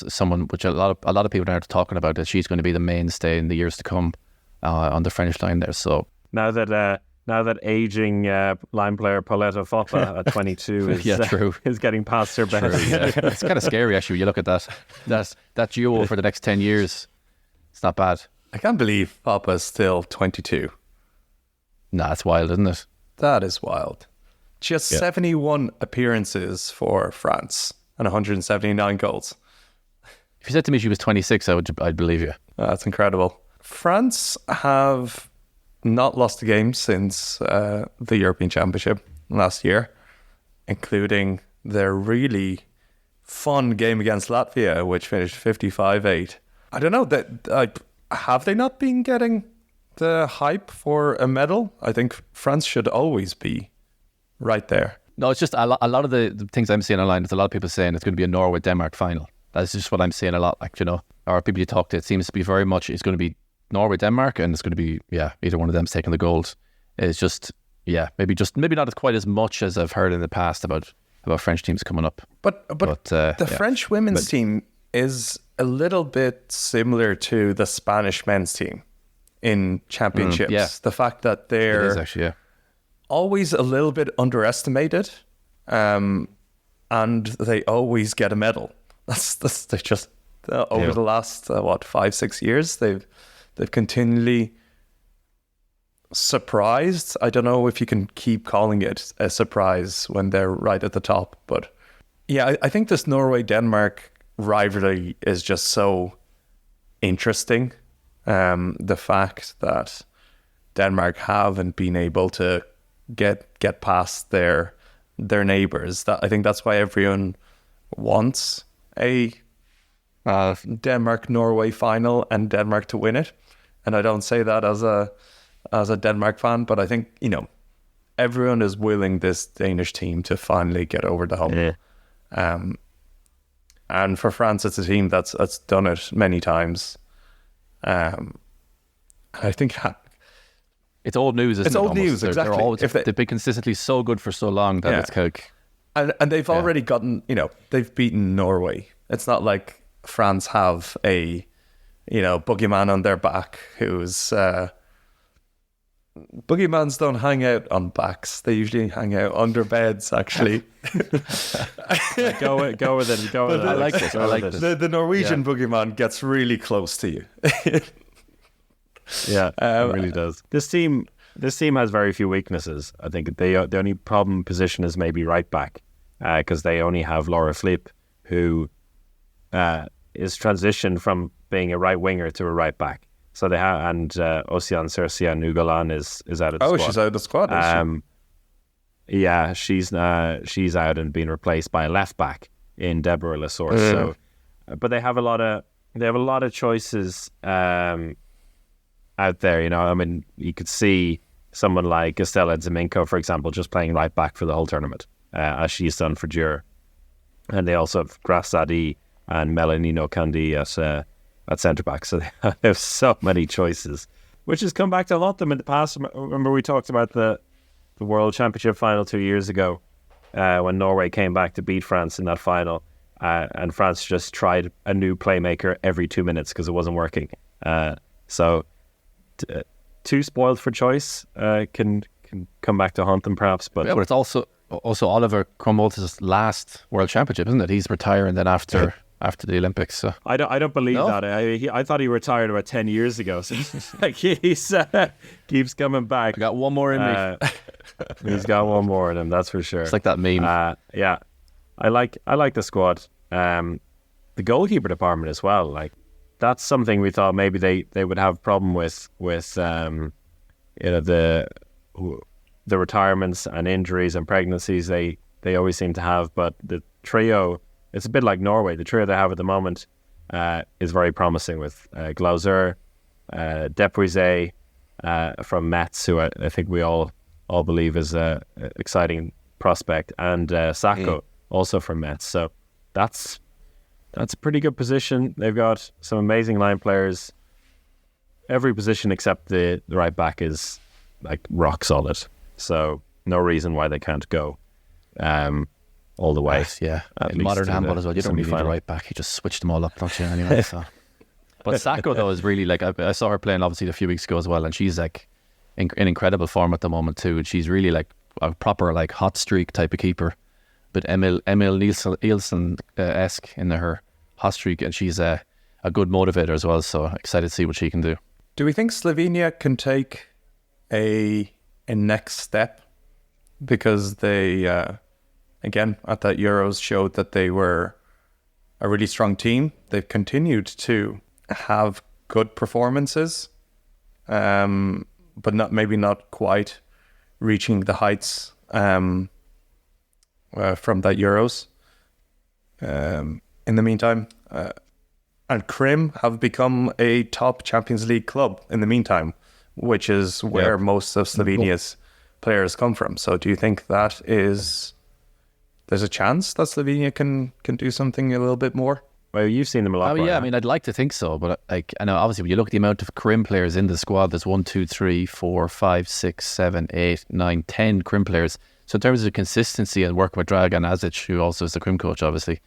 someone which a lot of people are talking about, that she's going to be the mainstay in the years to come on the French line there. So now that aging line player Pauletta Foppa at 22 is getting past her best. True, yeah. It's kind of scary actually when you look at that duo for the next 10 years. It's not bad. I can't believe Papa's still 22. Nah, it's wild, isn't it? That is wild. She has 71 appearances for France and 179 goals. If you said to me she was 26, I'd believe you. That's incredible. France have not lost a game since the European Championship last year, including their really fun game against Latvia, which finished 55-8. I don't know, have they not been getting the hype for a medal? I think France should always be right there. No, it's just a lot of the things I'm seeing online. There's a lot of people saying it's going to be a Norway-Denmark final. That's just what I'm seeing a lot, like, you know, or people you talk to. It seems to be very much it's going to be Norway-Denmark, and it's going to be either one of them's taking the gold. It's just maybe not quite as much as I've heard in the past about French teams coming up. But the French women's team is a little bit similar to the Spanish men's team in championships. The fact that they're actually, always a little bit underestimated, and they always get a medal. They just over the last 5-6 years they've continually surprised. I don't know if you can keep calling it a surprise when they're right at the top, but yeah, I think this Norway-Denmark rivalry is just so interesting. The fact that Denmark haven't been able to get past their neighbours. That I think that's why everyone wants a Denmark-Norway final and Denmark to win it. And I don't say that as a Denmark fan, but I think, you know, everyone is willing this Danish team to finally get over the hump. Yeah. And for France, it's a team that's done it many times. I think it's old news, isn't it? It's old almost? news, exactly. They're always, they've been consistently so good for so long that it's like... And they've already gotten, you know, they've beaten Norway. It's not like France have a, you know, boogeyman on their back who's... Boogeymans don't hang out on backs. They usually hang out under beds, actually. Go with it. I like this. The Norwegian boogeyman gets really close to you. Yeah, it really does. This team has very few weaknesses. I think the only problem position is maybe right back, because they only have Laura Flipp, who is transitioned from being a right winger to a right back. So they have, and Ocean Cercia Nugalan is out of the squad. Oh, she's out of the squad, is she? Yeah, she's out and being replaced by a left back in Deborah Lasource. So, but they have a lot of choices out there. You know, I mean, you could see someone like Estella Zeminko, for example, just playing right back for the whole tournament, as she's done for Djur. And they also have Grassadi and Melanie Nokandi at centre back. So they have so many choices, which has come back to haunt them in the past. Remember, we talked about the World Championship final 2 years ago, when Norway came back to beat France in that final, and France just tried a new playmaker every 2 minutes because it wasn't working. So too spoiled for choice can come back to haunt them, perhaps. But it's also Oliver Cromwell's last World Championship, isn't it? He's retiring then after the Olympics. So I don't believe that. I thought he retired about 10 years ago. So like he's keeps coming back. I got one more in me. He's got one more in him, that's for sure. It's like that meme. Yeah, I like the squad. The goalkeeper department as well. Like, that's something we thought maybe they would have a problem with you know, the retirements and injuries and pregnancies they always seem to have. But the trio, it's a bit like Norway. The trio they have at the moment is very promising with Glauser, Depuise from Metz, who I think we all believe is a exciting prospect, and Sacco also from Metz. So that's a pretty good position. They've got some amazing line players. Every position except the right back is like rock solid. So no reason why they can't go all the way. Yeah, modern handball as well. You don't really need a right back. You just switch them all up, don't you? Anyway. So. But Sacco though is really like, I saw her playing obviously a few weeks ago as well, and she's like in incredible form at the moment too. And she's really like a proper like hot streak type of keeper. But Emil Nielsen esque in her hot streak, and she's a good motivator as well. So excited to see what she can do. Do we think Slovenia can take a next step? Because they, again, at that Euros showed that they were a really strong team. They've continued to have good performances, but not quite reaching the heights from that Euros. in the meantime. And Krim have become a top Champions League club in the meantime, which is where most of Slovenia's players come from. So do you think that there's a chance that Slovenia can do something a little bit more? Well, you've seen them a lot. Oh, yeah, I mean, I'd like to think so, but like, I know obviously when you look at the amount of Krim players in the squad, there's 1, 2, 3, 4, 5, 6, 7, 8, 9, 10 Krim players. So in terms of consistency and working with Dragan Azic, who also is the Krim coach, obviously,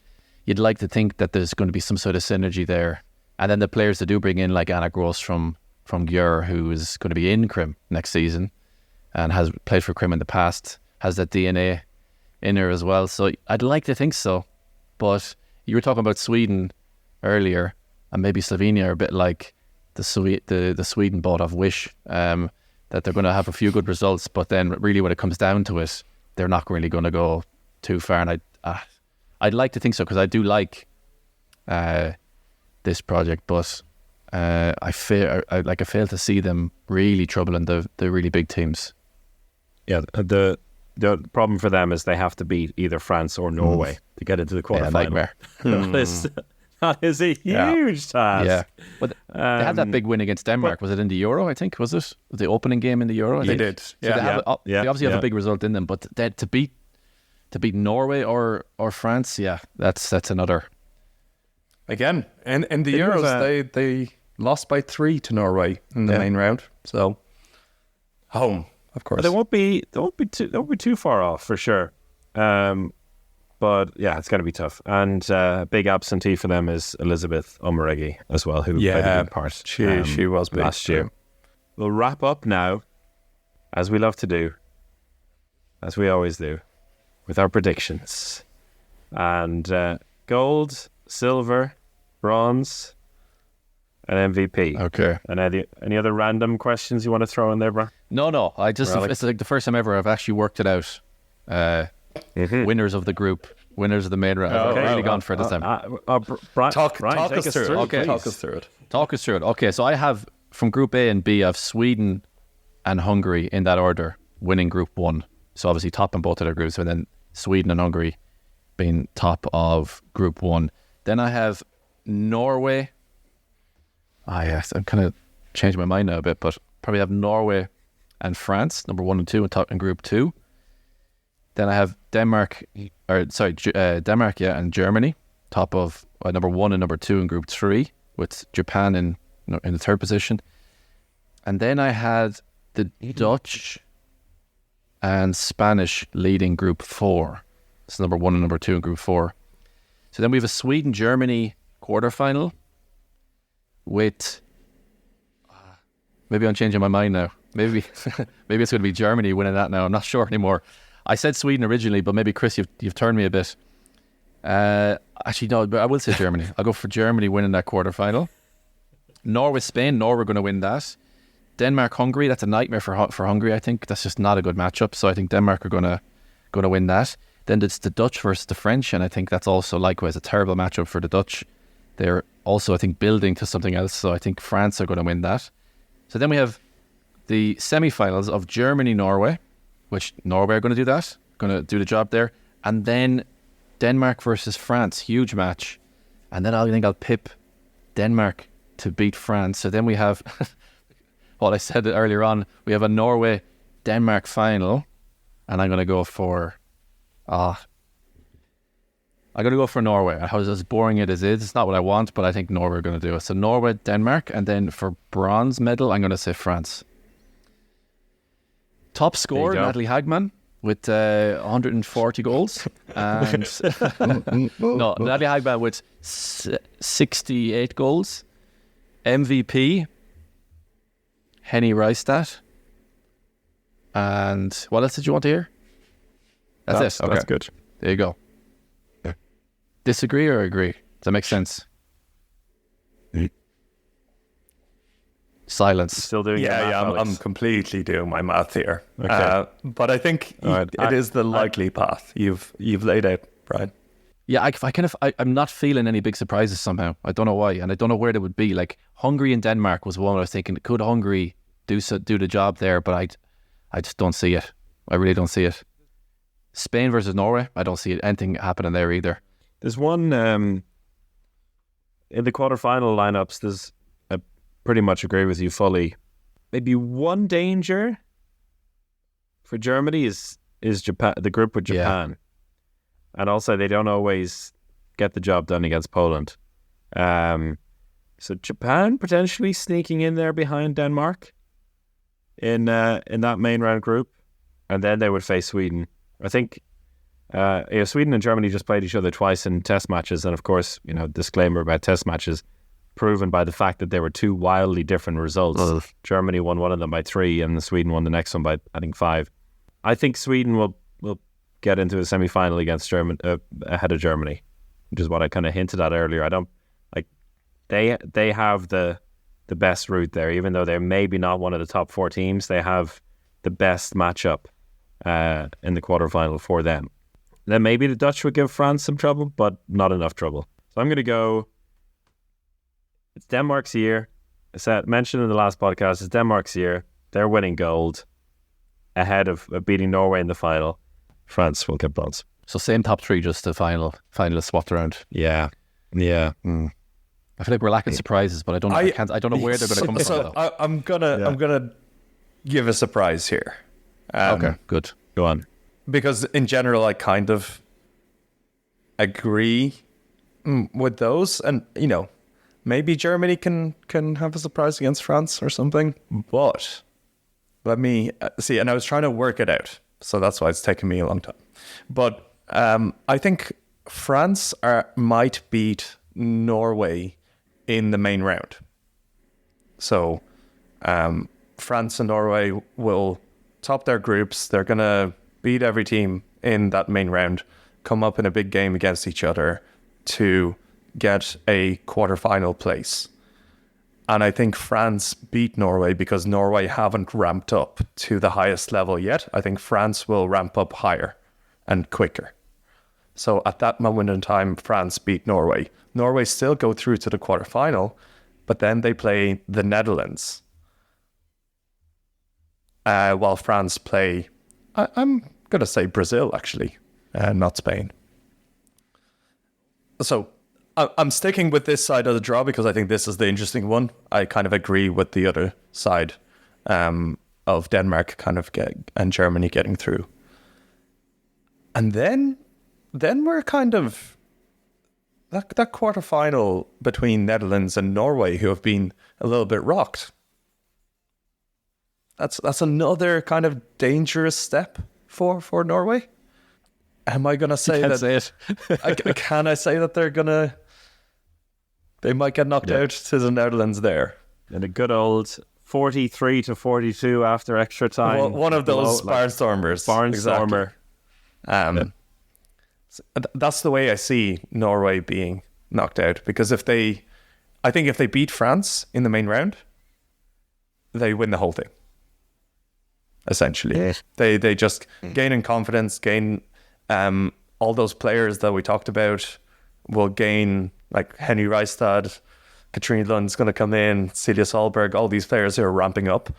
you'd like to think that there's going to be some sort of synergy there. And then the players that do bring in, like Anna Gross from Gjør, who is going to be in Krim next season and has played for Krim in the past, has that DNA in her as well. So I'd like to think so, but you were talking about Sweden earlier, and maybe Slovenia are a bit like the Sweden boat of Wish, that they're going to have a few good results, but then really when it comes down to it, they're not really going to go too far. And I'd like to think so, because I do like this project, but I fail to see them really troubling the really big teams. Yeah, the problem for them is they have to beat either France or Norway to get into the quarterfinal. Nightmare. That is a huge task. Yeah, but they had that big win against Denmark. Was it in the Euro? I think was it the opening game in the Euro? I think? They did. So they obviously have a big result in them, but to beat Norway or France, that's another. Again, in the Euros, they lost by 3 to Norway in the main round. So home, of course. But they won't be too far off for sure. But yeah, it's going to be tough. And big absentee for them is Elizabeth Omaregi as well, who played a big part. She was big last year. We'll wrap up now, as we love to do, as we always do, with our predictions. And gold, silver, bronze, and MVP. Okay. And any other random questions you want to throw in there, bro? No. It's like the first time ever I've actually worked it out. Winners of the group, winners of the main round. I've really gone for it this time. Brian, Talk us through it. Okay. Talk us through it. Talk us through it. Okay, so I have from Group A and B, I have Sweden and Hungary in that order, winning Group 1. So obviously top in both of their groups, and then Sweden and Hungary being top of Group 1. Then I have Norway. Yes, I'm kind of changing my mind now a bit, but probably have Norway and France, number 1 and 2, in Group 2. Then I have Denmark and Germany, top of number 1 and number 2 in Group 3, with Japan in the third position. And then I had the Dutch and Spanish leading Group 4. So number 1 and number 2 in Group 4. So then we have a Sweden-Germany quarterfinal with... maybe I'm changing my mind now. Maybe it's going to be Germany winning that now. I'm not sure anymore. I said Sweden originally, but maybe Chris, you've turned me a bit. Actually, no, but I will say Germany. I'll go for Germany winning that quarterfinal. Norway, Spain. Norway are going to win that. Denmark, Hungary. That's a nightmare for Hungary. I think that's just not a good matchup. So I think Denmark are going to win that. Then it's the Dutch versus the French, and I think that's also likewise a terrible matchup for the Dutch. They're also, I think, building to something else. So I think France are going to win that. So then we have the semi-finals of Germany, Norway, which Norway are going to do that, going to do the job there. And then Denmark versus France, huge match. And then I think I'll pip Denmark to beat France. So then we have, what I said earlier on, we have a Norway-Denmark final. And I'm going to go for, Norway. As boring it is, it's not what I want, but I think Norway are going to do it. So Norway, Denmark, and then for bronze medal, I'm going to say France. Top scorer, Natalie Hagman, with 140 goals. And Natalie Hagman with 68 goals. MVP, Henny Reistad. And what else did you want to hear? That's it. Okay. That's good. There you go. Disagree or agree? Does that make sense? Silence. Still doing your math, I'm completely doing my math here. Okay. But I think it is the likely path you've laid out, Brian. Yeah, I'm not feeling any big surprises somehow. I don't know why, and I don't know where they would be. Like Hungary and Denmark was one I was thinking, could Hungary do the job there? But I just don't see it. I really don't see it. Spain versus Norway, I don't see anything happening there either. There's one in the quarterfinal lineups. I pretty much agree with you fully. Maybe one danger for Germany is Japan, the group with Japan, and also they don't always get the job done against Poland. So Japan potentially sneaking in there behind Denmark in that main round group, and then they would face Sweden. I think Sweden and Germany just played each other twice in test matches, and of course, disclaimer about test matches, proven by the fact that there were two wildly different results. Germany won one of them by 3, and Sweden won the next one by, I think, 5. I think Sweden will get into a semi-final against Germany ahead of Germany, which is what I kind of hinted at earlier. I don't like they have the best route there, even though they're maybe not one of the top 4 teams. They have the best matchup in the quarterfinal for them. Then maybe the Dutch would give France some trouble, but not enough trouble. So I'm going to go. It's Denmark's year. Mentioned in the last podcast, it's Denmark's year. They're winning gold ahead of beating Norway in the final. France will get bronze. So same top 3, just the finalists swapped around. Yeah. I feel like we're lacking surprises, but I don't know. I don't know where they're going to come from. So I'm gonna give a surprise here. Okay, good. Go on. Because in general, I kind of agree with those, and maybe Germany can have a surprise against France or something. But let me see. And I was trying to work it out, so that's why it's taken me a long time. But I think France might beat Norway in the main round. So France and Norway will top their groups. They're going to beat every team in that main round, come up in a big game against each other to get a quarterfinal place. And I think France beat Norway because Norway haven't ramped up to the highest level yet. I think France will ramp up higher and quicker. So at that moment in time, France beat Norway. Norway still go through to the quarterfinal, but then they play the Netherlands. While France play, I'm going to say Brazil, actually, not Spain. So I'm sticking with this side of the draw because I think this is the interesting one. I kind of agree with the other side of Denmark and Germany getting through. And then we're kind of that quarterfinal between Netherlands and Norway, who have been a little bit rocked. That's another kind of dangerous step for Norway. Am I gonna say that? Say it. Can I say that they might get knocked out to the Netherlands there? In a good old 43-42 after extra time. Well, one of those barnstormers. Barnstormer. Exactly. That's the way I see Norway being knocked out, because if they beat France in the main round, they win the whole thing. Essentially, yes. They just gain in confidence, gain all those players that we talked about will gain, like Henry Reistad, Katrine Lund's going to come in, Celia Solberg, all these players who are ramping up.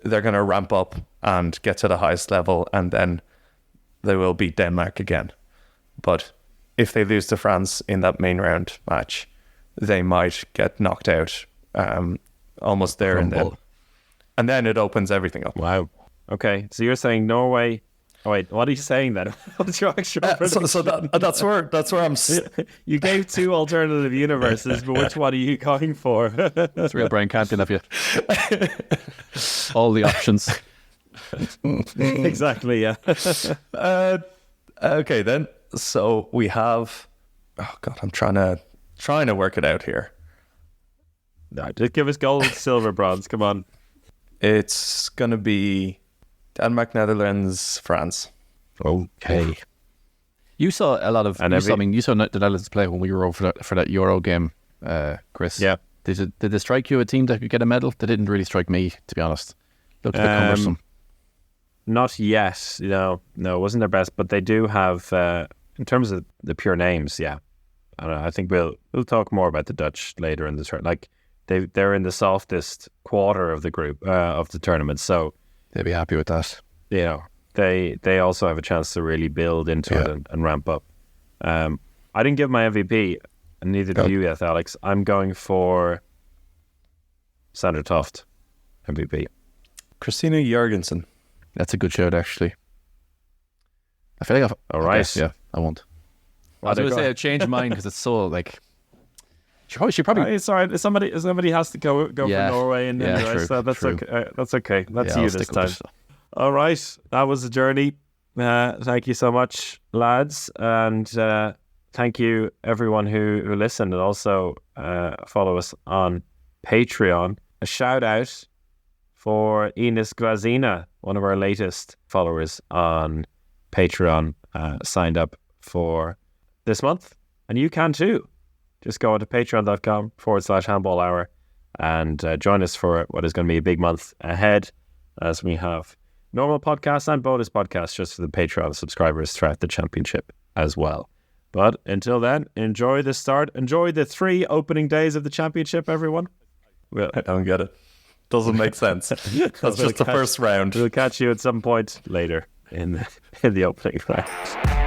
They're going to ramp up and get to the highest level, and then they will beat Denmark again. But if they lose to France in that main round match, they might get knocked out almost there and then. And then it opens everything up. Wow. Okay, so you're saying Norway. Oh wait, what are you saying then? What's your actual prediction? So that's where I'm. You gave 2 alternative universes, but which one are you going for? It's real Brian Campton of you. All the options. Exactly. Yeah. Okay then. So we have. Oh God, I'm trying to work it out here. No, just give us gold, silver, bronze. Come on. It's gonna be Denmark, Netherlands, France. Okay. You saw a lot of. You saw the Netherlands play when we were over for that Euro game, Chris. Yeah. Did it strike you a team that could get a medal? They didn't really strike me, to be honest. Looked a bit cumbersome. Not yet. No, it wasn't their best, but they do have, in terms of the pure names, yeah. I don't know, I think we'll talk more about the Dutch later in the tournament. Like they're in the softest quarter of the group of the tournament, so they'd be happy with that. They also have a chance to really build into it and ramp up. I didn't give my MVP, and neither did you yet, Alex. I'm going for Sandra Toft, MVP. Christina Jorgensen. That's a good shout, actually. I feel like All right. Yeah, I won't. I was going to say I've changed mine because it's so like. She probably. It's all right. Somebody has to go for Norway, and true, so that's true. okay. That's okay. That's you I'll this stick with time. All right, that was a journey. Thank you so much, lads, and thank you everyone who listened, and also follow us on Patreon. A shout out for Ines Grazina, one of our latest followers on Patreon, signed up for this month, and you can too. Just go on to patreon.com/handball hour and join us for what is going to be a big month ahead, as we have normal podcasts and bonus podcasts just for the Patreon subscribers throughout the championship as well. But until then, enjoy the start. Enjoy the 3 opening days of the championship, everyone. I don't get it. Doesn't make sense. That's just the first round. We'll catch you at some point later in the opening round.